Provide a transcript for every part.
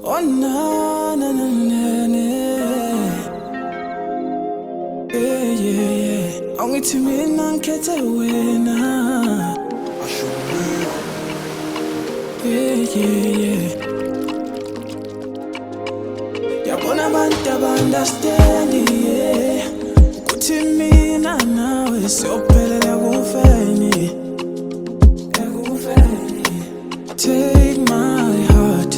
Oh na na na na na. Yeah yeah yeah. Angithi mina ngikhethe wena. Yeah yeah yeah. Yabona abantu abanderstand yeah. Ukuthi mina nawe siyophelela kufeni. Take my heart,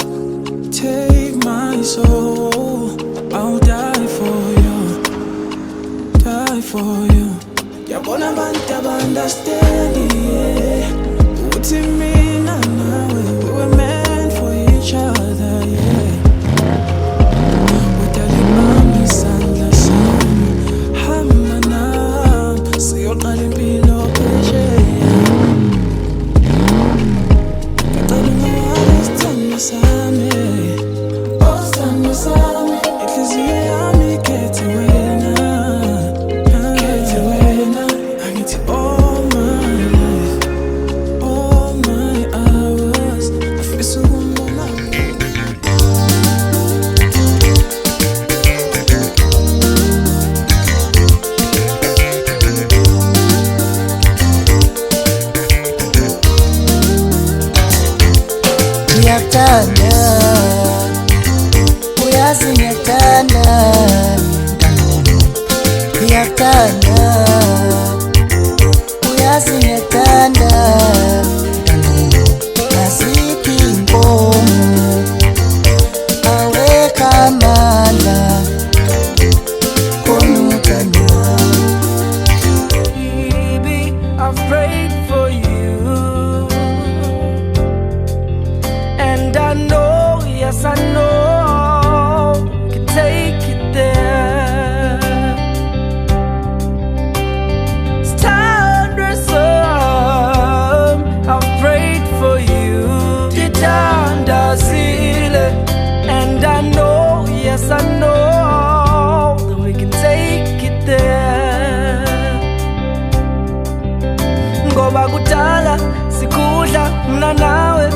take my soul. I'll die for you, die for you. Yabona abantu abanderstand yeah. Uthi mina nawe we were meant for each other yeah. Udalibamba isandla sami, hamba nami siyoqala impilo phesheya. Sami, oh sami sami, inhliziyo yami ikhethe wena, ikhethe wena. Angithi all my life, all my hours, ngifisa ukubona. Ngiyakuthanda, uyazi ngiyakuthanda, ngiyakuthanda, uyazi ngiyakuthanda, asikho inkomo awekho amandla konukana. Baby, I've prayed for you. And I know, yes I know, I can take it there. It's tiresome, I've prayed for you. And I know, yes I know, that we can take it there. Ngoba kudala sikudla mina nawe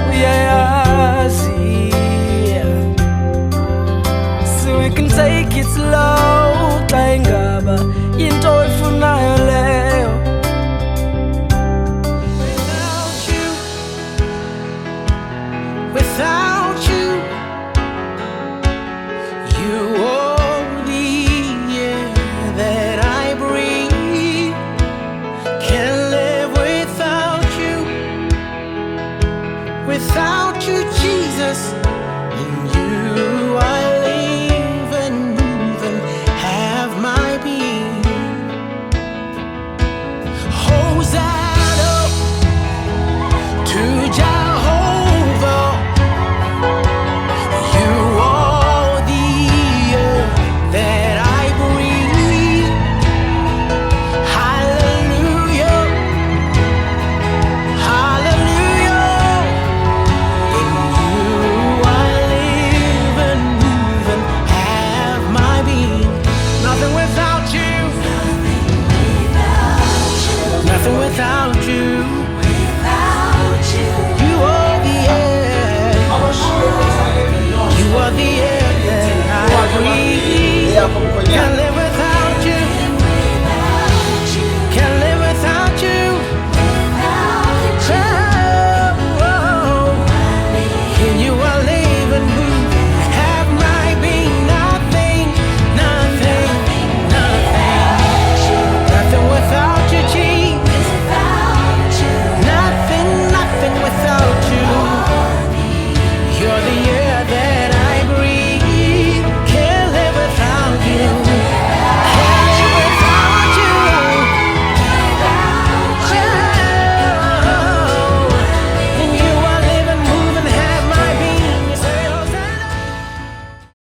uyayazi, so we can take it slow. Xa ingaba into oyifunayo leyo. Without you, you are the air that I breathe. Can't live without you. Without you, Jesus, in you I live and move and have my being. Hosanna to Jehovah. You are the air that I breathe. Hallelujah, hallelujah. In you I live and move and have my being. Nothing without you. Nothing without you. You are the air. You are the air that I breathe. Can't live without you. Can't live without you. Oh, oh. In you I live.